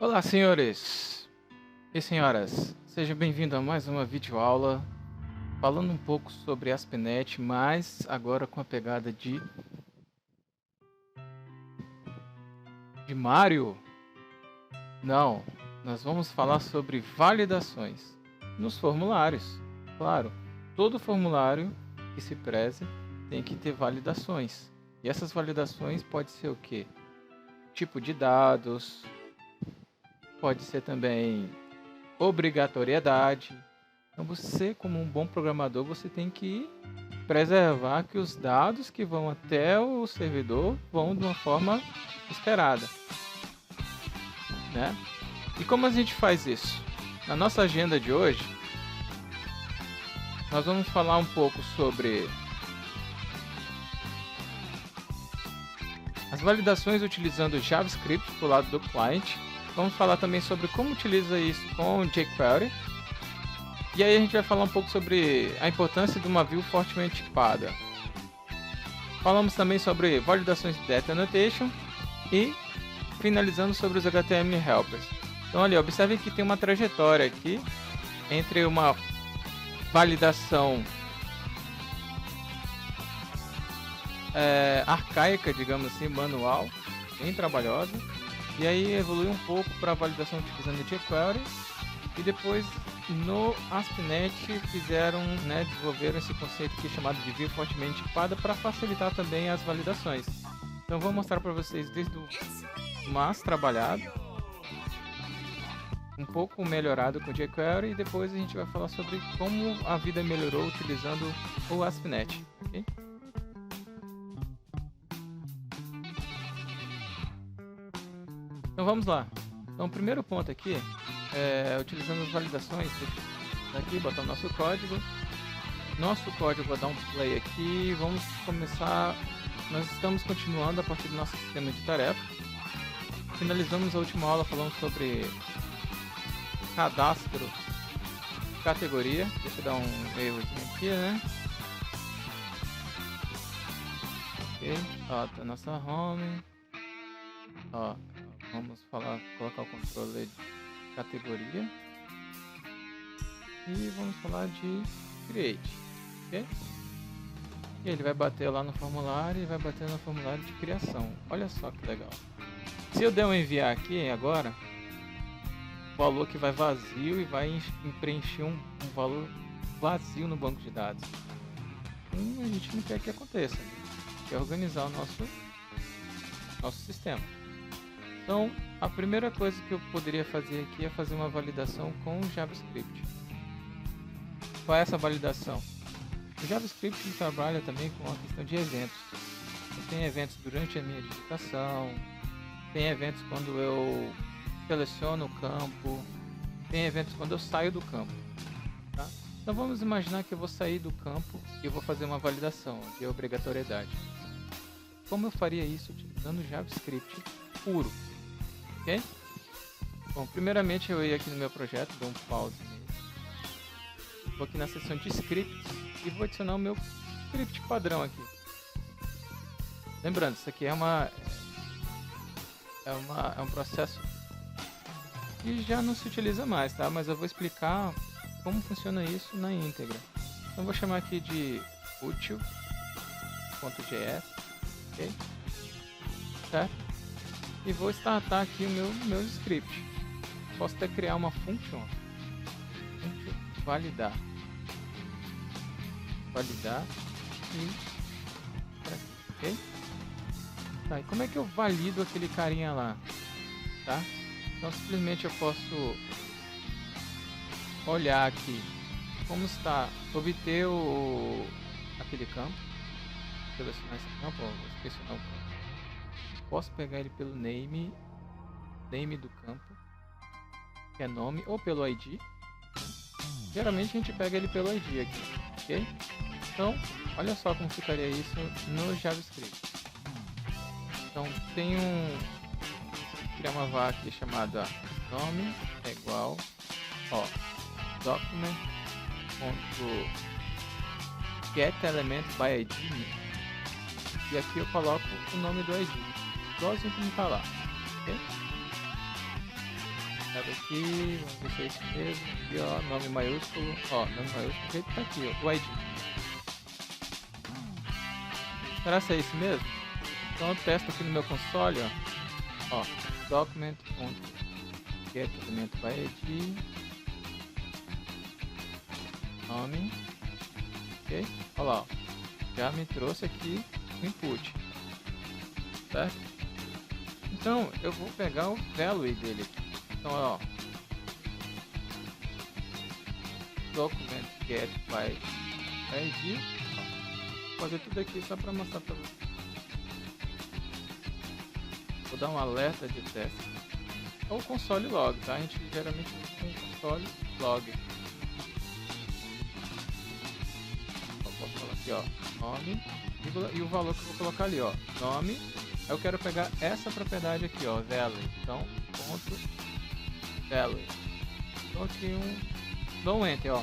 Olá, senhores e senhoras, sejam bem-vindos a mais uma videoaula falando um pouco sobre ASP.NET, mas agora com a pegada de Mario. Não, nós vamos falar sobre validações nos formulários. Claro, todo formulário que se preze tem que ter validações. E essas validações pode ser o quê? Tipo de dados, pode ser também obrigatoriedade. Então você, como um bom programador, você tem que preservar que os dados que vão até o servidor vão de uma forma esperada, né? E como a gente faz isso? Na nossa agenda de hoje, nós vamos falar um pouco sobre as validações utilizando JavaScript do lado do cliente. Vamos falar também sobre como utiliza isso com jQuery. E aí a gente vai falar um pouco sobre a importância de uma view fortemente tipada. Falamos também sobre validações de Data Annotation e finalizando sobre os HTML Helpers. Então ali, observem que tem uma trajetória aqui entre uma validação arcaica, digamos assim, manual, bem trabalhosa, e aí evoluiu um pouco para a validação utilizando jQuery, e depois no ASP.NET desenvolveram esse conceito aqui chamado de view fortemente tipada para facilitar também as validações. Então vou mostrar para vocês desde o mais trabalhado, um pouco melhorado com jQuery, e depois a gente vai falar sobre como a vida melhorou utilizando o ASP.NET. Okay? Então vamos lá. Então o primeiro ponto aqui é utilizando as validações. Daqui botar o nosso código. Vou dar um play aqui. Vamos começar. Nós estamos continuando a partir do nosso sistema de tarefa. Finalizamos a última aula falando sobre cadastro, categoria. Deixa eu dar um errozinho aqui, né? Ok. Ó, tá nossa home. Ó, vamos colocar o controle de categoria. E vamos falar de create. Ok? E ele vai bater lá no formulário e vai bater no formulário de criação. Olha só que legal. Se eu der um enviar aqui agora, o valor que vai vazio e vai preencher um valor vazio no banco de dados. A gente não quer que aconteça. Quer organizar o nosso sistema. Então, a primeira coisa que eu poderia fazer aqui é fazer uma validação com o JavaScript. Qual é essa validação? O JavaScript trabalha também com a questão de eventos. Tem eventos durante a minha digitação, tem eventos quando eu seleciono o campo, tem eventos quando eu saio do campo. Tá? Então vamos imaginar que eu vou sair do campo e eu vou fazer uma validação de obrigatoriedade. Como eu faria isso utilizando JavaScript puro? Ok? Bom, primeiramente eu ia aqui no meu projeto, dou um pause nele. Vou aqui na seção de scripts e vou adicionar o meu script padrão aqui. Lembrando, isso aqui é um processo que já não se utiliza mais, tá? Mas eu vou explicar como funciona isso na íntegra. Então vou chamar aqui de util.js, ok? Certo? E vou startar aqui o meu script. Posso até criar uma function validar e ok? Tá, e como é que eu valido aquele carinha lá? Tá? Então simplesmente eu posso olhar aqui como está, obter aquele campo, selecionar esse campo, vou selecionar o campo. Posso pegar ele pelo name do campo, que é nome, ou pelo ID. Geralmente a gente pega ele pelo ID aqui, ok? Então, olha só como ficaria isso no JavaScript. Então, tem criar uma var aqui chamada nome é igual, document.getElementById, e aqui eu coloco o nome do ID, igualzinho como está lá, ok? nada aqui, vamos ver se é isso mesmo. Aqui, ó, nome maiúsculo, ó, nome maiúsculo, o jeito tá aqui, ó, o ID. Será que é isso mesmo? Então eu testo aqui no meu console, ó, document.get elemento by ID, nome, ok? Olha lá, ó, já me trouxe aqui o input, certo? Então eu vou pegar o value dele aqui. Então, ó, document get by ID, vou fazer tudo aqui só para mostrar para vocês. Vou dar um alerta de teste. É o console log, tá? A gente geralmente usa um console log. Eu posso falar aqui, ó, nome, vírgula, e o valor que eu vou colocar ali, ó, nome. Eu quero pegar essa propriedade aqui, ó, value. Então, ponto value. Então aqui dou um enter, ó.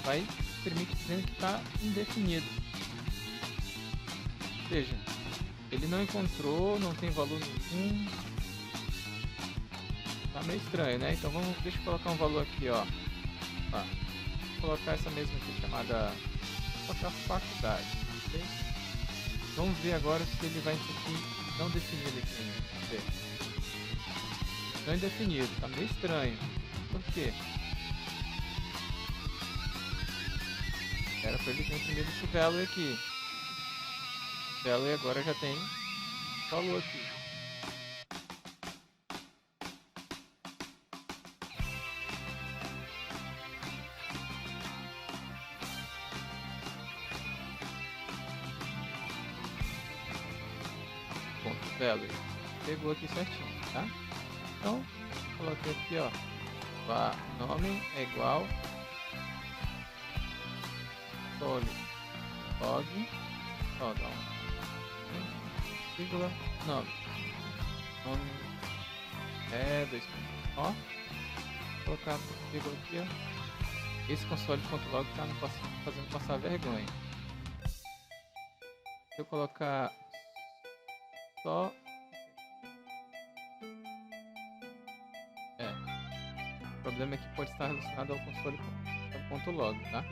Vai imprimir dizendo que está indefinido. Ou seja, ele não encontrou, não tem valor nenhum. Tá meio estranho, né? Então deixa eu colocar um valor aqui, ó. Vou colocar essa mesma aqui chamada, vou colocar faculdade, ok? Vamos ver agora se ele vai aqui não definido aqui ainda. Vamos ver. Não indefinido, tá meio estranho. Por quê? Era para ele ter imprimido esse value aqui. O value agora já tem valor aqui. Ponto value. Pegou aqui certinho, tá? Então, coloquei aqui, ó. Nome é igual log, ó, dá vírgula, nome é 2 pontos, ó, vou colocar vírgula aqui, ó. Esse console.log tá me fazendo passar vergonha. Se eu colocar só o problema é que pode estar relacionado ao console.log, tá?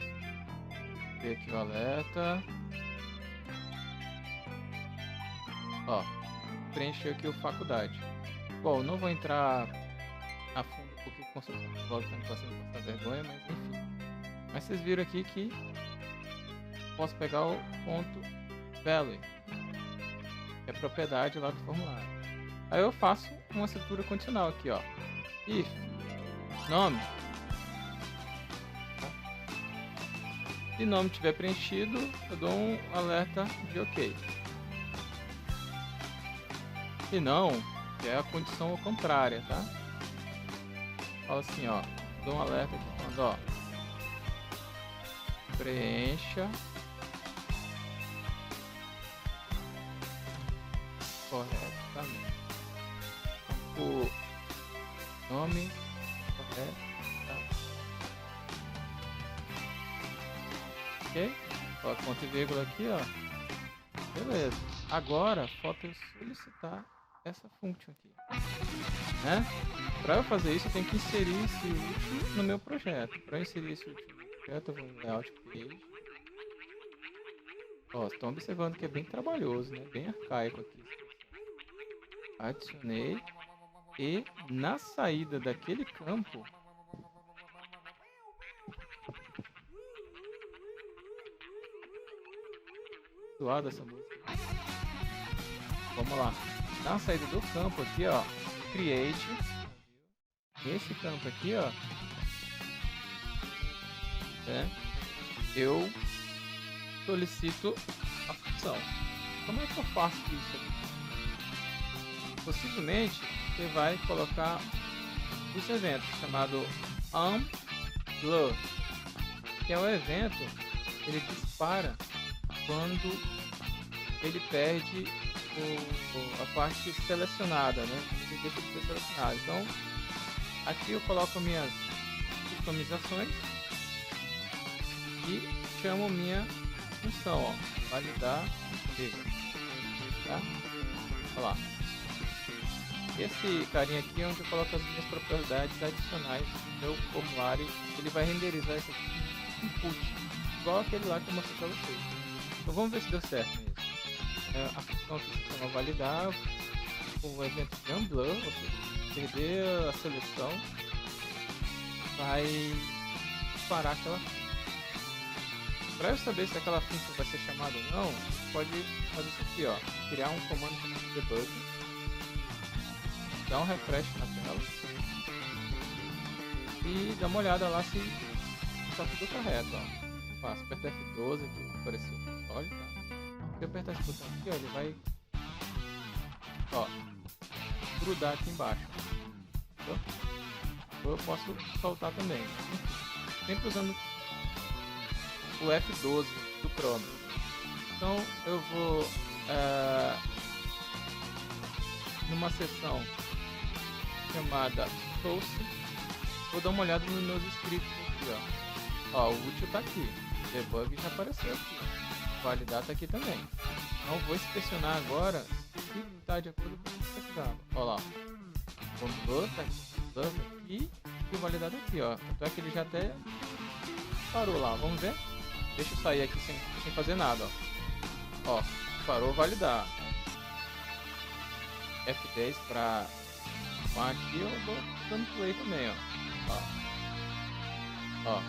Ver aqui o alerta. Ó, preencheu aqui o faculdade. Bom, não vou entrar a fundo porque o console.log está me fazendo passar vergonha, mas enfim. Mas vocês viram aqui que posso pegar o ponto value, que é a propriedade lá do formulário. Aí eu faço uma estrutura condicional aqui, ó. If nome, se nome tiver preenchido, eu dou um alerta de OK. Se não, que é a condição contrária, tá? Fala assim, ó, dou um alerta aqui falando, ó, preencha corretamente o nome correto, tá? Ok? Ó, ponto e vírgula aqui, ó. Beleza. Agora falta eu solicitar essa function aqui, né? Para eu fazer isso, eu tenho que inserir esse útil no meu projeto. Para inserir esse útil no meu projeto, eu vou em layout page. Ó, estão observando que é bem trabalhoso, né? Bem arcaico aqui. Adicionei e na saída daquele campo suada essa música. Vamos lá. Na saída do campo aqui, ó, create. Nesse campo aqui, ó, né, eu solicito a função. Como é que eu faço isso aqui? Possivelmente você vai colocar os eventos chamado unblur, que é o evento que ele dispara quando ele perde a parte selecionada, né? Ele deixa de ser selecionado. Então aqui eu coloco minhas customizações e chamo minha função, ó, validar, tá? Olha lá. Esse carinha aqui é onde eu coloco as minhas propriedades adicionais no meu formulário. Ele vai renderizar esse aqui input, igual aquele lá que eu mostrei para vocês. Então vamos ver se deu certo mesmo. A função que se chama validar o evento de unblur, ou seja, perder a seleção, vai disparar aquela função. Para eu saber se aquela função vai ser chamada ou não, você pode fazer isso aqui, ó, criar um comando de debug, dar um refresh na tela e dar uma olhada lá se está tudo correto, ó. Faço, aperta F12 aqui, apareceu o console, tá? Se eu apertar esse botão aqui, ó, ele vai, ó, grudar aqui embaixo. Então, eu posso soltar também, sempre usando o F12 do Chrome. Então eu vou numa seção chamada Source, vou dar uma olhada nos meus scripts aqui, ó. O útil tá aqui, o debug já apareceu aqui, validar tá aqui também. Então vou inspecionar agora se está de acordo com o que precisava. Ó lá, o blur tá aqui e o validado aqui, ó. Então é que ele já até parou lá, vamos ver? Deixa eu sair aqui sem fazer nada, ó. Ó, parou validar. F10 pra aqui, eu vou dando play também, ó. Ó,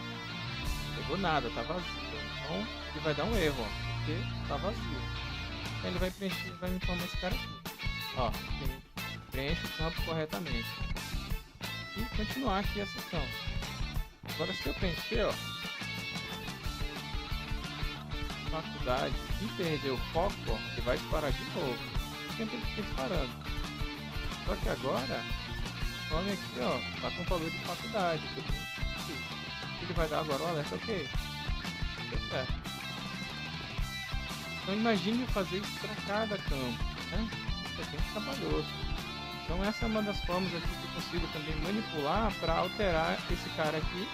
pegou nada, tá vazio. Então ele vai dar um erro, ó, porque tá vazio. Então ele vai preencher, vai me informar esse cara aqui. Ó, preenche o campo corretamente. E continuar aqui a sessão. Agora se eu preencher, ó, faculdade e perder o foco, ó, ele vai disparar de novo. Sempre ele fica disparando. Só que agora, o nome aqui, ó, tá com valor de faculdade. Ele vai dar agora o alerta, ok. Deu certo. Então imagine fazer isso para cada campo, né? Isso é bem trabalhoso. Então essa é uma das formas aqui que eu consigo também manipular para alterar esse cara aqui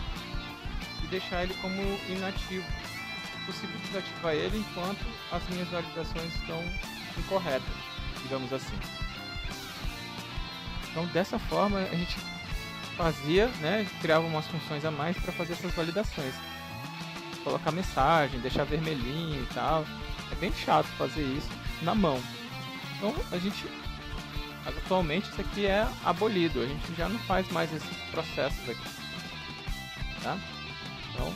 e deixar ele como inativo. É possível desativar ele enquanto as minhas validações estão incorretas, digamos assim. Então dessa forma a gente fazia, né, criava umas funções a mais para fazer essas validações. Colocar mensagem, deixar vermelhinho e tal. É bem chato fazer isso na mão. Então a gente atualmente isso aqui é abolido. A gente já não faz mais esses processos aqui, tá? Então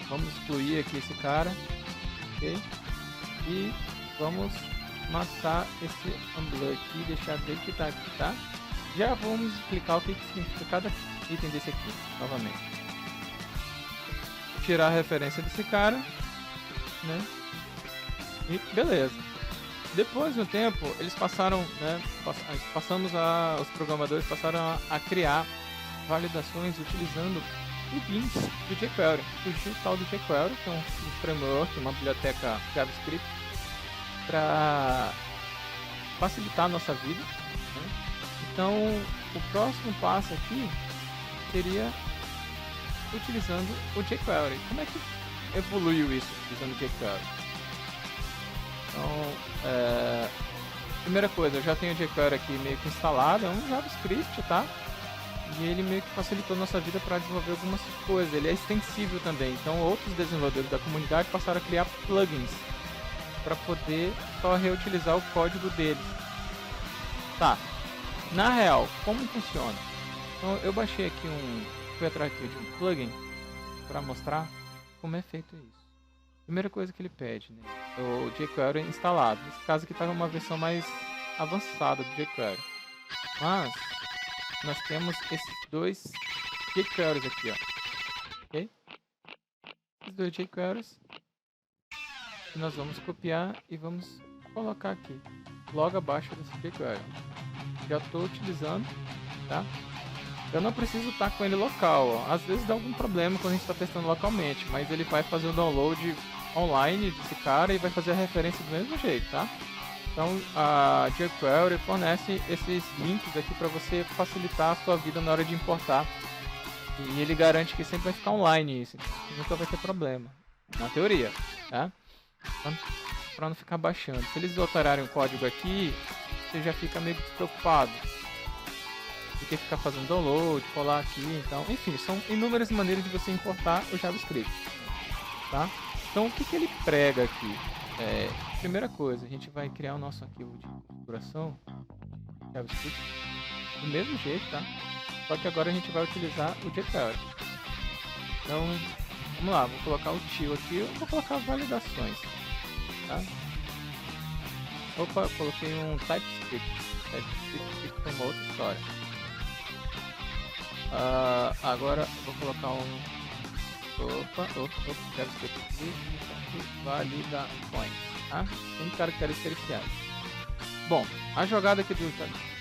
vamos excluir aqui esse cara, ok? E vamos matar esse unblur aqui, deixar dele que tá aqui, tá? Já vamos explicar o que significa cada item desse aqui novamente. Tirar a referência desse cara, né? E beleza. Depois de um tempo, eles passaram, né? Os programadores passaram a criar validações utilizando plugins do jQuery. Surgiu o tal do jQuery, que é um framework, uma biblioteca JavaScript para facilitar a nossa vida, né? Então, o próximo passo aqui seria utilizando o jQuery. Como é que evoluiu isso utilizando o jQuery? Então, primeira coisa, eu já tenho o jQuery aqui meio que instalado, é um JavaScript, tá? E ele meio que facilitou a nossa vida para desenvolver algumas coisas. Ele é extensível também, então outros desenvolvedores da comunidade passaram a criar plugins para poder só reutilizar o código deles. Tá, na real, como funciona? Então eu baixei aqui fui atrás aqui de um plugin para mostrar como é feito isso. Primeira coisa que ele pede, né, é o jQuery instalado. Nesse caso aqui está uma versão mais avançada do jQuery. Mas nós temos esses dois jQueries aqui, ó. Ok? Esses dois jQueries que nós vamos copiar e vamos colocar aqui, logo abaixo desse jQuery. Já estou utilizando, tá? Eu não preciso estar com ele local, ó. Às vezes dá algum problema quando a gente está testando localmente, mas ele vai fazer o download online desse cara e vai fazer a referência do mesmo jeito, tá? Então a jQuery fornece esses links aqui para você facilitar a sua vida na hora de importar. E ele garante que sempre vai ficar online isso, nunca vai ter problema, na teoria, tá? para não ficar baixando. Se eles alterarem o código aqui, você já fica meio despreocupado. Porque ficar fazendo download, colar aqui, então, enfim, são inúmeras maneiras de você importar o JavaScript, tá? Então, o que ele prega aqui? Primeira coisa, a gente vai criar o nosso arquivo de configuração JavaScript do mesmo jeito, tá? Só que agora a gente vai utilizar o jQuery. Então, vamos lá, vou colocar o tio aqui, eu vou colocar validações, tá? Opa, coloquei um TypeScript. TypeScript é uma outra história. Agora vou colocar um JavaScript aqui, validações, tá? Tem características especiais. Bom, a jogada aqui do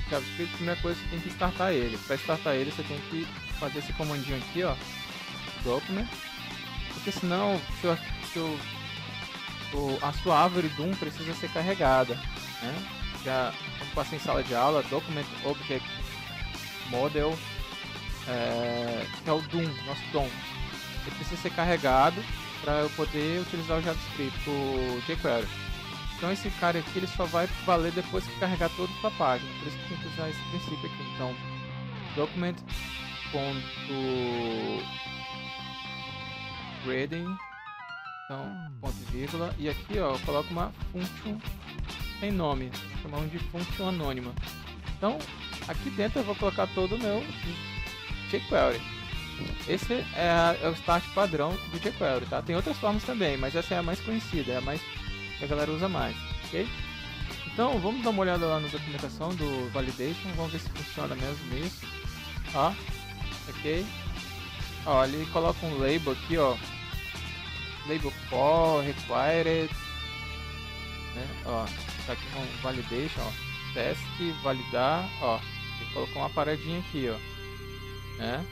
JavaScript, a primeira coisa, você tem que startar ele. Para startar ele, você tem que fazer esse comandinho aqui, ó, document, porque senão a sua árvore Doom precisa ser carregada, né? Já como passei em sala de aula, document object model, que é o Doom, nosso DOM. Ele precisa ser carregado para eu poder utilizar o JavaScript, o jQuery. Então esse cara aqui ele só vai valer depois que carregar toda a sua página. Por isso que tem que usar esse princípio aqui. Então, document.reading, então, ponto e vírgula, e aqui ó, eu coloco uma function sem nome, chamamos de function anônima. Então, aqui dentro eu vou colocar todo o meu jQuery. Esse é o start padrão do jQuery, tá? Tem outras formas também, mas essa é a mais conhecida, é a mais que a galera usa mais, ok? Então, vamos dar uma olhada lá na documentação do validation, vamos ver se funciona mesmo isso. Ó, ok? Ó, ele coloca um label aqui, ó, label for, required, né? Ó, tá aqui com validation, ó, test, validar, ó, ele colocou uma paradinha aqui, ó, né?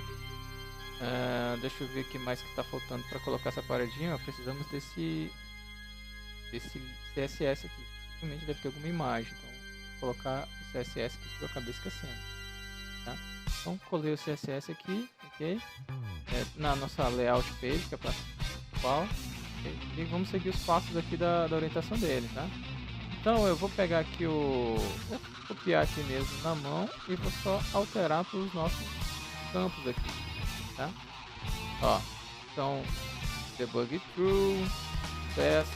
Deixa eu ver o que mais que tá faltando para colocar essa paradinha, ó, precisamos desse CSS aqui, simplesmente deve ter alguma imagem, então vou colocar o CSS aqui que eu acabei esquecendo, tá? Então colei o CSS aqui, ok? Na nossa layout page, que é a parte principal, okay? E vamos seguir os passos aqui da orientação dele, tá? Então eu vou pegar aqui vou copiar aqui mesmo na mão e vou só alterar para os nossos campos aqui, tá? Ó, então debug true, sucesso,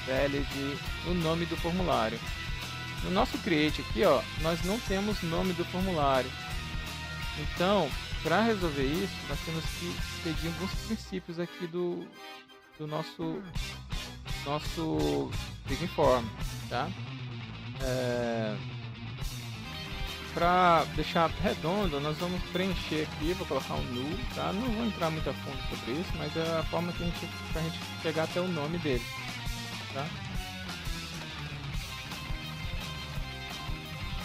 valid, o nome do formulário. No nosso create aqui, ó, nós não temos nome do formulário. Então, para resolver isso, nós temos que seguir alguns princípios aqui do nosso Big Form, tá? Para deixar redondo, nós vamos preencher aqui, vou colocar um null, tá? Não vou entrar muito a fundo sobre isso, mas é a forma que pra gente chegar até o nome dele, tá?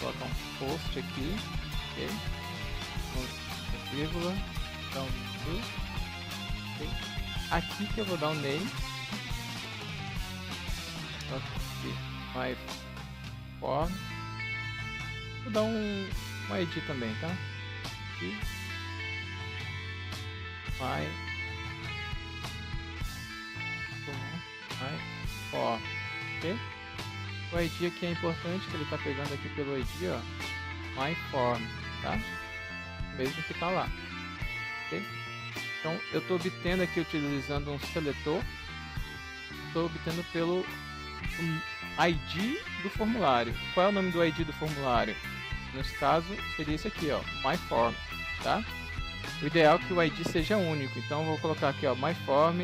Vou colocar um post aqui, ok? Vírgula, dar um null, ok? Aqui que eu vou dar um name, aqui, my form. Vou dar um ID também, tá? Aqui. My form, ok? O ID aqui é importante, que ele está pegando aqui pelo ID, ó, my form, tá? Mesmo que tá lá, ok? Então eu estou obtendo aqui utilizando um seletor, estou obtendo pelo ID do formulário. Qual é o nome do ID do formulário? Nesse caso seria esse aqui, ó, my form, tá? O ideal é que o ID seja único, então eu vou colocar aqui, ó, my form.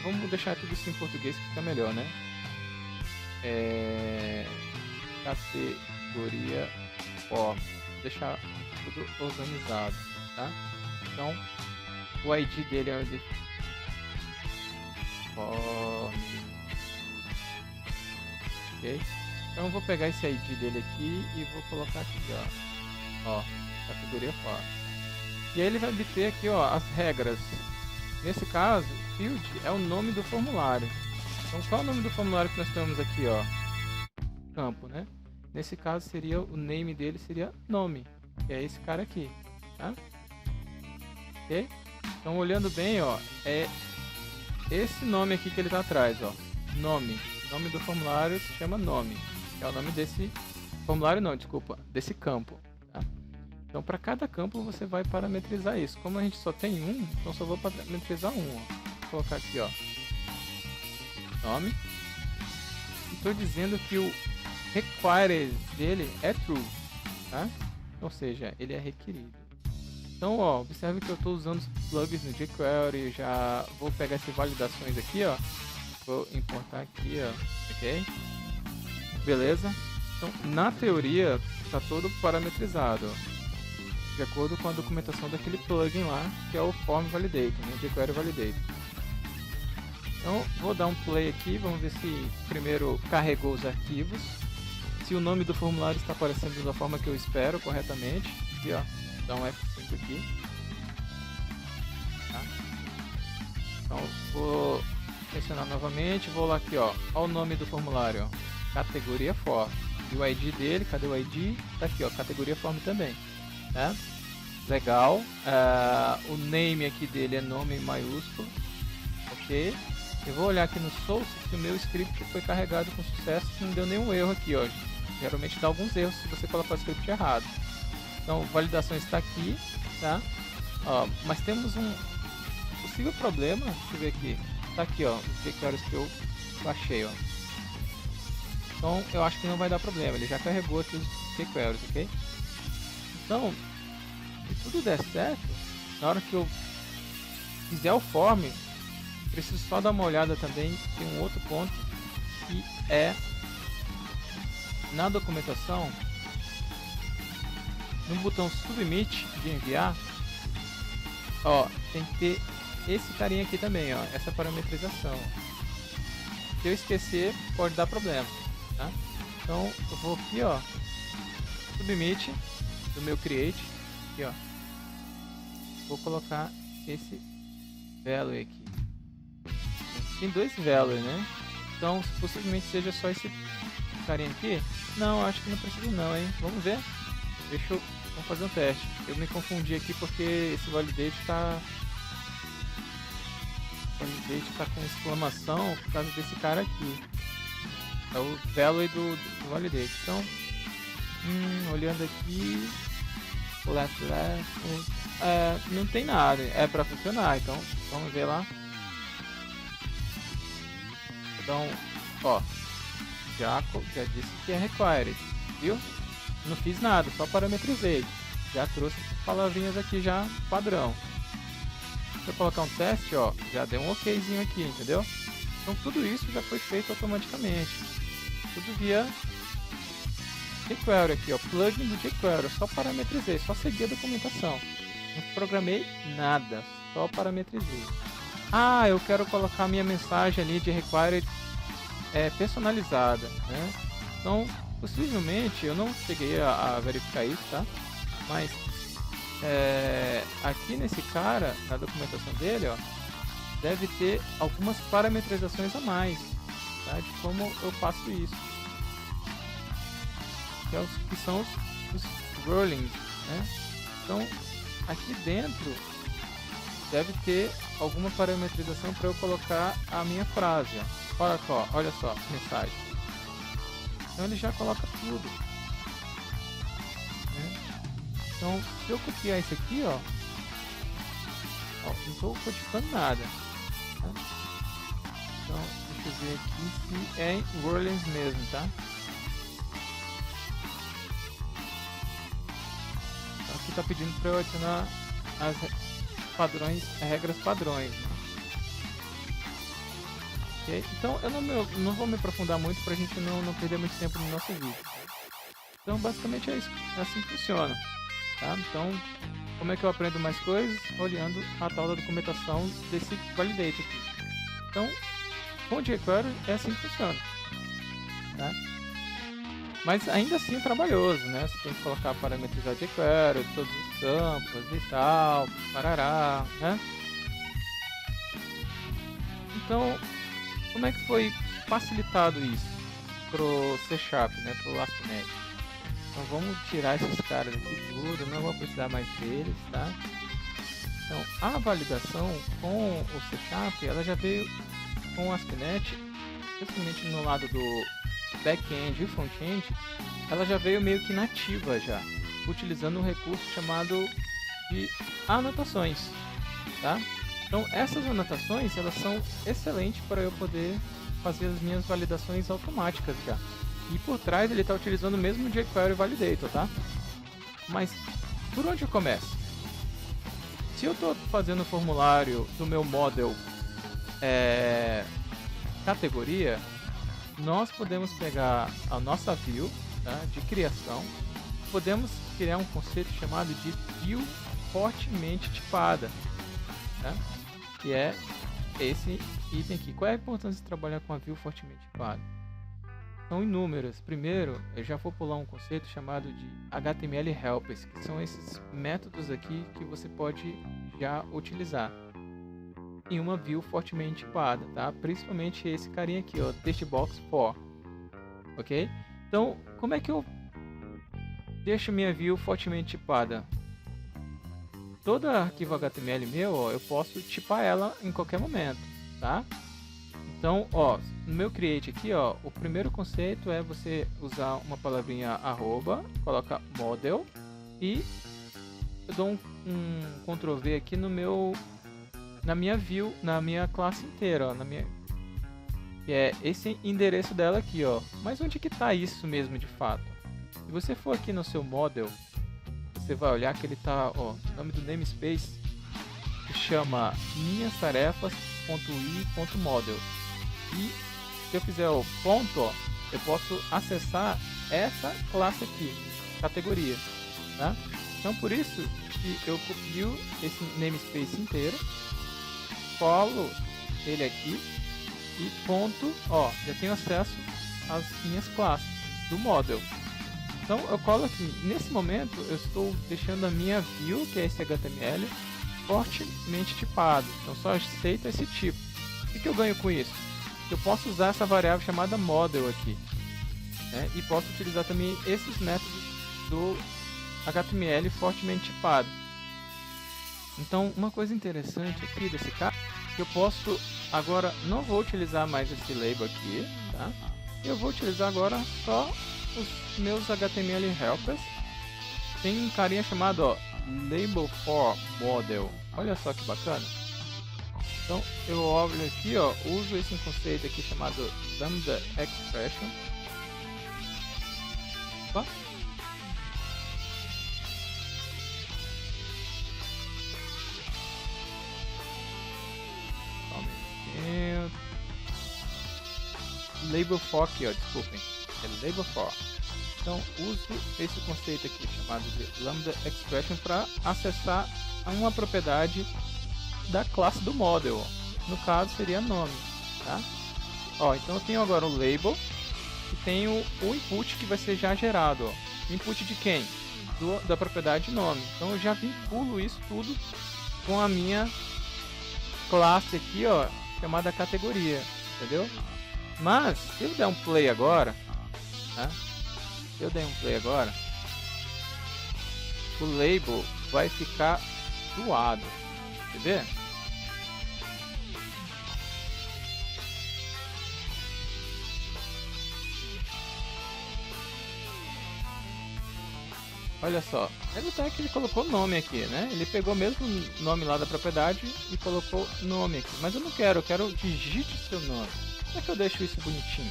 Vamos deixar tudo isso em português que fica melhor, né? Categoria form, vou deixar tudo organizado, tá? Então o ID dele é o de form, ok? Então eu vou pegar esse ID dele aqui e vou colocar aqui, ó, categoria form. E aí ele vai obter aqui, ó, as regras. Nesse caso, field é o nome do formulário. Então qual é o nome do formulário que nós temos aqui, ó? Campo, né? Nesse caso seria o name dele seria nome, que é esse cara aqui, tá? Ok? Então olhando bem, ó, é esse nome aqui que ele tá atrás, ó, nome. O nome do formulário se chama nome. É o nome desse formulário, não, desculpa, desse campo. Tá? Então, para cada campo você vai parametrizar isso. Como a gente só tem um, então só vou parametrizar um. Ó. Vou colocar aqui, ó, nome. Estou dizendo que o required dele é true, tá? Ou seja, ele é requerido. Então, ó, observe que eu estou usando os plugins no jQuery. Já vou pegar essas validações aqui, ó. Vou importar aqui, ó. Ok? Beleza? Então, na teoria, está todo parametrizado, ó, de acordo com a documentação daquele plugin lá, que é o Form Validator, né? jQuery Validator. Então, vou dar um play aqui, vamos ver se primeiro carregou os arquivos, se o nome do formulário está aparecendo da forma que eu espero corretamente. Aqui, ó, dá um F5 aqui. Tá? Então, vou selecionar novamente, vou lá aqui, ó, o nome do formulário, ó, categoria Form. E o ID dele, cadê o ID? Tá aqui, ó, categoria Form também. Tá? Legal. O name aqui dele é nome em maiúsculo. Ok. Eu vou olhar aqui no source se o meu script foi carregado com sucesso, se não deu nenhum erro aqui, ó. Geralmente dá alguns erros se você colocar o script errado. Então, validação está aqui, tá? Ó, mas temos um possível problema, deixa eu ver aqui. Tá aqui, ó, os jQuery que eu achei, ó. Então, eu acho que não vai dar problema, ele já carregou aqui os jQuery, ok? Então, se tudo der certo, na hora que eu fizer o form, preciso só dar uma olhada também, tem um outro ponto, que é na documentação, no botão submit de enviar, ó, tem que ter esse carinha aqui também, ó, essa parametrização. Se eu esquecer, pode dar problema, tá? Então, eu vou aqui, ó, submit do meu create, aqui, ó, vou colocar esse value aqui. Tem dois values, né? Então, possivelmente seja só esse carinha aqui. Não, acho que não precisa não, hein? Vamos ver. Vamos fazer um teste. Eu me confundi aqui porque esse validate está com exclamação por causa desse cara aqui. É o value do validate. Então, olhando aqui, left, não tem nada. É para funcionar. Então, vamos ver lá. Então, ó, já disse que é required, viu? Não fiz nada, só parametrizei. Já trouxe palavrinhas aqui já padrão. Se eu colocar um teste, ó, já deu um okzinho aqui, entendeu? Então tudo isso já foi feito automaticamente. Tudo via jQuery aqui, ó, plugin do jQuery. Só parametrizei, só segui a documentação. Não programei nada, só parametrizei. Ah, eu quero colocar minha mensagem ali de required personalizada, né? Então, possivelmente, eu não cheguei a verificar isso, tá? Mas aqui nesse cara, na documentação dele, ó, deve ter algumas parametrizações a mais, tá? De como eu faço isso, que são os rulings, né? Então, aqui dentro deve ter alguma parametrização para eu colocar a minha frase. Olha só, mensagem. Então ele já coloca tudo, né? Então, se eu copiar isso aqui, ó, não estou codificando nada, tá? Então, deixa eu ver aqui se é em rulings mesmo, tá? Então, aqui está pedindo para eu adicionar as regras padrões, né? Okay? Então eu não vou me aprofundar muito para a gente não perder muito tempo no nosso vídeo. Então basicamente é isso, assim que funciona, tá? Então como é que eu aprendo mais coisas? Olhando a tal da documentação desse validate aqui. Então com o jQuery é assim que funciona, tá? Mas ainda assim é trabalhoso, né? Você tem que colocar parametrizar jQuery, todos os campos e tal, parará, né? Então, como é que foi facilitado isso pro C#, né? Pro ASP.NET? Então vamos tirar esses caras aqui tudo, não vou precisar mais deles, tá? Então a validação com o C#, ela já veio com o ASP.NET especialmente no lado do back-end e front-end, ela já veio meio que nativa já, utilizando um recurso chamado de anotações, tá? Então essas anotações, elas são excelentes para eu poder fazer as minhas validações automáticas já. E por trás ele está utilizando o mesmo jQuery Validator, tá? Mas por onde eu começo? Se eu estou fazendo o formulário do meu model categoria, nós podemos pegar a nossa view, tá, de criação, podemos criar um conceito chamado de view fortemente tipada, tá, que é esse item aqui. Qual é a importância de trabalhar com a view fortemente tipada? São inúmeras. Primeiro, eu já vou pular um conceito chamado de HTML helpers, que são esses métodos aqui que você pode já utilizar em uma view fortemente tipada, tá? Principalmente esse carinha aqui, ó, textbox for, ok? Então, como é que eu deixo minha view fortemente tipada? Todo arquivo HTML meu, ó, eu posso tipar ela em qualquer momento, tá? Então, ó, no meu create aqui, ó, o primeiro conceito é você usar uma palavrinha arroba, coloca model e eu dou um Ctrl V aqui na minha view, na minha classe inteira, ó, que é esse endereço dela aqui, ó. Mas onde que tá isso mesmo de fato? Se você for aqui no seu model, você vai olhar que ele tá, ó, o nome do namespace que chama minhastarefas.i.model. E se eu fizer o ponto, ó, eu posso acessar essa classe aqui, categoria, tá? Então por isso que eu copio esse namespace inteiro, colo ele aqui e ponto, ó, já tenho acesso às minhas classes do model. Então eu colo aqui. Nesse momento eu estou deixando a minha view, que é esse HTML, fortemente tipado. Então só aceita esse tipo. O que eu ganho com isso? Eu posso usar essa variável chamada model aqui, né? E posso utilizar também esses métodos do HTML fortemente tipado. Então uma coisa interessante aqui desse caso, que eu posso agora, não vou utilizar mais esse label aqui, tá? Eu vou utilizar agora só os meus HTML helpers. Tem um carinha chamado, ó, label for model. Olha só que bacana. Então eu olho aqui, ó, uso esse conceito aqui chamado lambda expression. Opa. Label for aqui, ó, desculpem, é label for. Então uso esse conceito aqui chamado de lambda expression para acessar uma propriedade da classe do model, ó. No caso seria nome, tá? Ó, então eu tenho agora o label e tenho o input que vai ser já gerado, ó. Input de quem? Da propriedade nome. Então eu já vinculo isso tudo com a minha classe aqui, ó, chamada categoria, entendeu? Mas se eu der um play agora, tá? Se eu der um play agora, o label vai ficar zoado. Quer ver? Olha só, até que ele colocou nome aqui, né? Ele pegou mesmo o nome lá da propriedade e colocou nome aqui. Mas eu não quero, eu quero digite o seu nome. Como é que eu deixo isso bonitinho?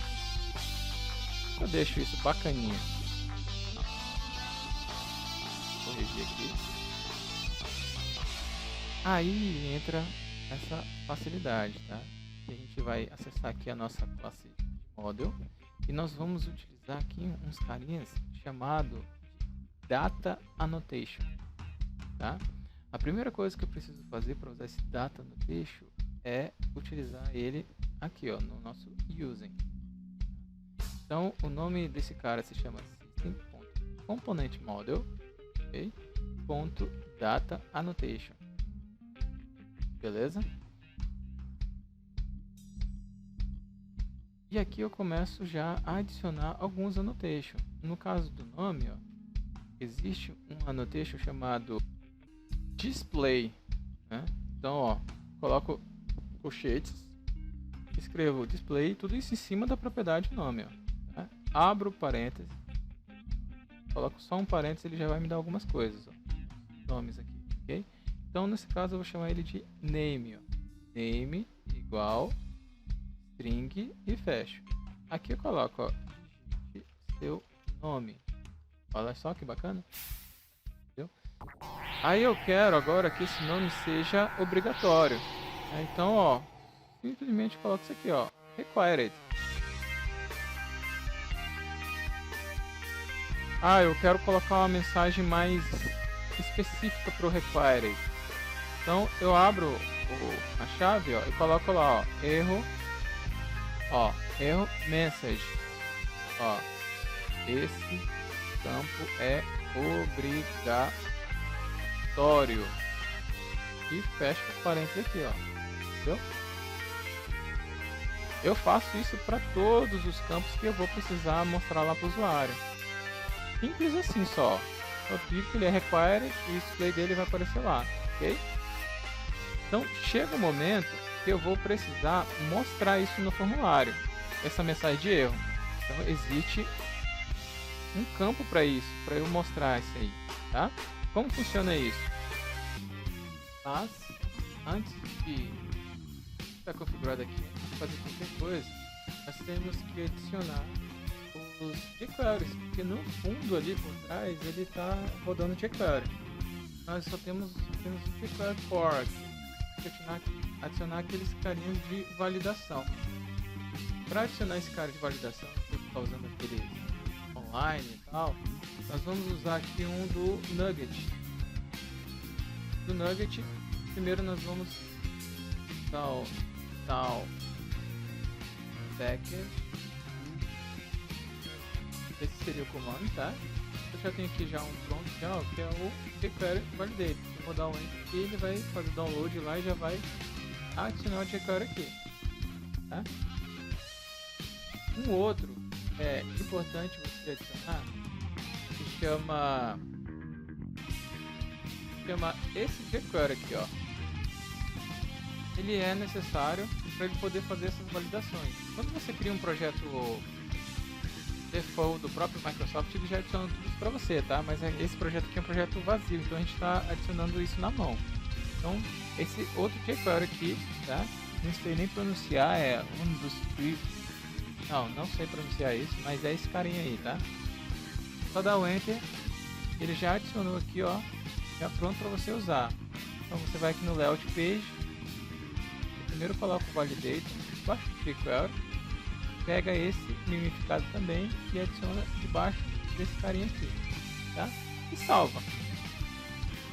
Eu deixo isso bacaninha. Vou corrigir aqui. Aí entra essa facilidade, tá? A gente vai acessar aqui a nossa classe model e nós vamos utilizar aqui uns carinhas chamado Data Annotation, tá? A primeira coisa que eu preciso fazer para usar esse Data Annotation é utilizar ele aqui, ó, no nosso using. Então o nome desse cara se chama system.componentModel, ok? .data annotation, beleza? E aqui eu começo já a adicionar alguns annotation. No caso do nome, ó, existe um annotation chamado display, né? Então, ó, coloco colchetes escrevo display, tudo isso em cima da propriedade nome, ó, tá? Abro parênteses, coloco só um parênteses, ele já vai me dar algumas coisas, ó, nomes aqui, ok? Então nesse caso eu vou chamar ele de name, ó. Name igual string e fecho. Aqui eu coloco, ó, seu nome. Olha só que bacana. Entendeu? Aí eu quero agora que esse nome seja obrigatório. Então, ó, simplesmente coloco isso aqui, ó, required. Ah, eu quero colocar uma mensagem mais específica para o required. Então eu abro a chave, ó, e coloco lá, ó, erro message. Ó, esse campo é obrigatório. E fecho os parênteses aqui, ó. Entendeu? Eu faço isso para todos os campos que eu vou precisar mostrar lá para o usuário. Simples assim só. Eu digo que ele é required e o display dele vai aparecer lá, ok? Então chega um momento que eu vou precisar mostrar isso no formulário, essa mensagem de erro. Então existe um campo para isso, para eu mostrar isso aí, tá? Como funciona isso? Mas antes de estar configurado aqui, antes de fazer qualquer coisa, nós temos que adicionar os jQueries, porque no fundo ali por trás ele está rodando jQuery. Nós só temos o jQuery core aqui. Adicionar aqueles carinhos de validação. Para adicionar esse cara de validação, que eu estou usando aquele online e tal, nós vamos usar aqui um do Nugget. Do Nugget, primeiro nós vamos tal package. Esse seria o comando, tá? Eu já tenho aqui já um pronto, já, que é o jQuery validate. Eu vou dar um enter e ele vai fazer download lá e já vai adicionar o jQuery aqui, tá? Um outro é importante você adicionar, que chama esse jQuery aqui, ó. Ele é necessário para ele poder fazer essas validações. Quando você cria um projeto default do próprio Microsoft, ele já adiciona tudo isso para você, tá? Mas esse projeto aqui é um projeto vazio, então a gente está adicionando isso na mão. Então, esse outro jQuery aqui, tá? Não sei nem pronunciar, é um dos não sei pronunciar isso, mas é esse carinha aí, tá? Só dá o enter, ele já adicionou aqui, ó, já pronto para você usar. Então você vai aqui no layout page, primeiro coloca o validate, baixa o jQuery, pega esse mimificado também e adiciona debaixo desse carinha aqui, tá? E salva.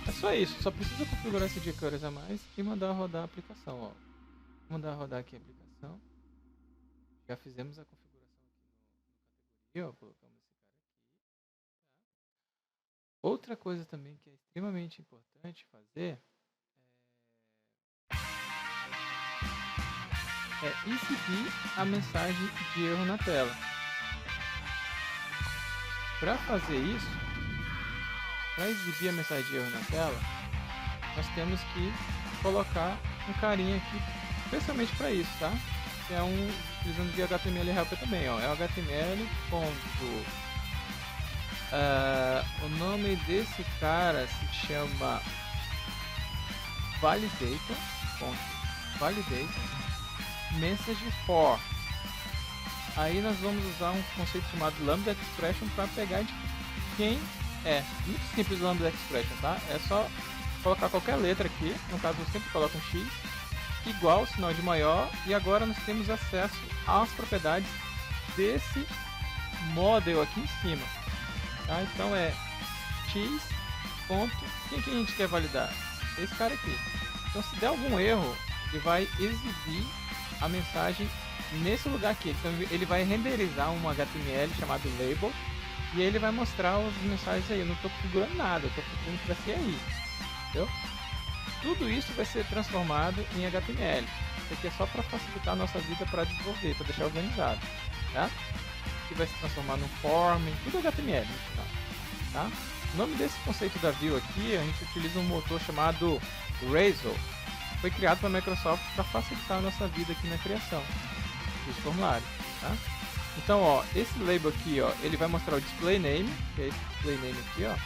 É só isso, só precisa configurar esse jQuery a mais e mandar rodar a aplicação, ó. Mandar rodar aqui a aplicação. Já fizemos a configuração aqui no categoria, ó, colocamos esse cara aqui, tá? Outra coisa também que é extremamente importante fazer é exibir a mensagem de erro na tela. Para fazer isso, para exibir a mensagem de erro na tela, nós temos que colocar um carinha aqui, especialmente para isso, tá? Que é utilizando de HTML helper também, ó. É o HTML ponto. O nome desse cara se chama validator message for. Aí nós vamos usar um conceito chamado lambda expression para pegar de quem é. Muito simples o lambda expression, tá? É só colocar qualquer letra aqui, no caso eu sempre coloco um x, igual sinal de maior, e agora nós temos acesso às propriedades desse model aqui em cima, tá? Então é x ponto, quem que a gente quer validar? Esse cara aqui. Então se der algum erro, ele vai exibir a mensagem nesse lugar aqui. Então ele vai renderizar um HTML chamado label e ele vai mostrar as mensagens aí. Eu não estou configurando nada, eu estou configurando para ser aí, entendeu? Tudo isso vai ser transformado em HTML. Isso aqui é só para facilitar a nossa vida para desenvolver, para deixar organizado, tá? Aqui vai se transformar num form, tudo HTML no final, tá? O nome desse conceito da view aqui, a gente utiliza um motor chamado Razor. Foi criado pela Microsoft para facilitar a nossa vida aqui na criação. dos formulários, tá? Então, ó, esse label aqui, ó, ele vai mostrar o display name, que é esse display name aqui, ó.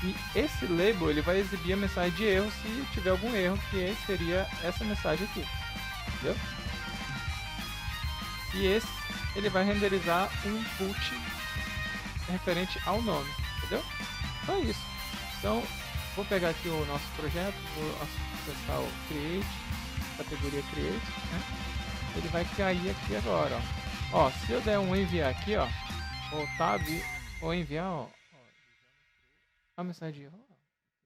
E esse label, ele vai exibir a mensagem de erro se tiver algum erro, que seria essa mensagem aqui, entendeu? E esse, ele vai renderizar um input referente ao nome, entendeu? Então é isso. Então, vou pegar aqui o nosso projeto, vou acessar o Create, categoria Create, né? Ele vai cair aqui agora, ó. Ó, se eu der um enviar aqui, ó, ou tab, ou enviar, ó, a mensagem de erro,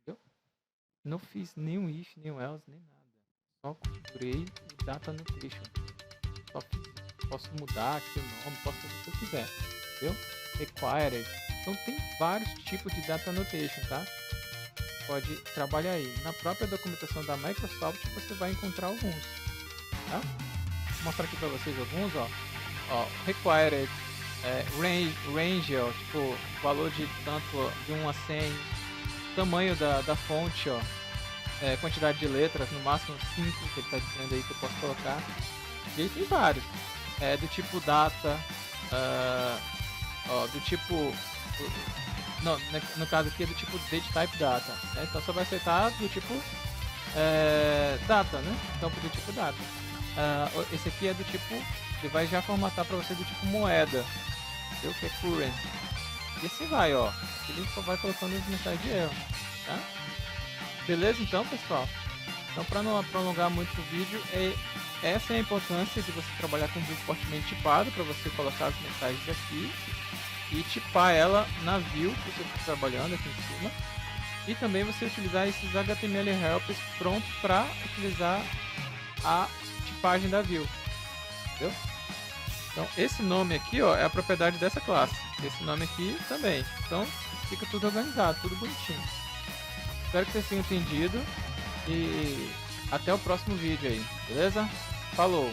entendeu? Não fiz nenhum if, nenhum else, nem nada. Só configurei o data annotation. Só fiz isso. Posso mudar aqui o nome, posso fazer o que eu quiser, entendeu? Required. Então tem vários tipos de data annotation, tá? Pode trabalhar aí. Na própria documentação da Microsoft você vai encontrar alguns, tá? Vou mostrar aqui para vocês alguns, ó. Ó, required, range, ó, tipo, valor de tanto de 1 a 100, tamanho da fonte, ó, quantidade de letras, no máximo 5, que ele está dizendo aí que eu posso colocar. E aí tem vários. Do tipo data, ó, do tipo... Não, no caso aqui é do tipo date type data, né? Então só vai aceitar do tipo data, né? Então do tipo data. Esse aqui é do tipo, ele vai já formatar para você do tipo moeda, entendeu? Que é currency. E assim vai, ó. Ele só vai colocando as mensagens de erro, tá? Beleza então, pessoal? Então, para não prolongar muito o vídeo, essa é a importância de você trabalhar com view fortemente tipado, para você colocar as mensagens aqui e tipar ela na view que você está trabalhando aqui em cima. E também você utilizar esses HTML helpers prontos para utilizar a tipagem da view, entendeu? Então esse nome aqui, ó, é a propriedade dessa classe. Esse nome aqui também. Então fica tudo organizado, tudo bonitinho. Espero que vocês tenham entendido e até o próximo vídeo aí, beleza? Falou!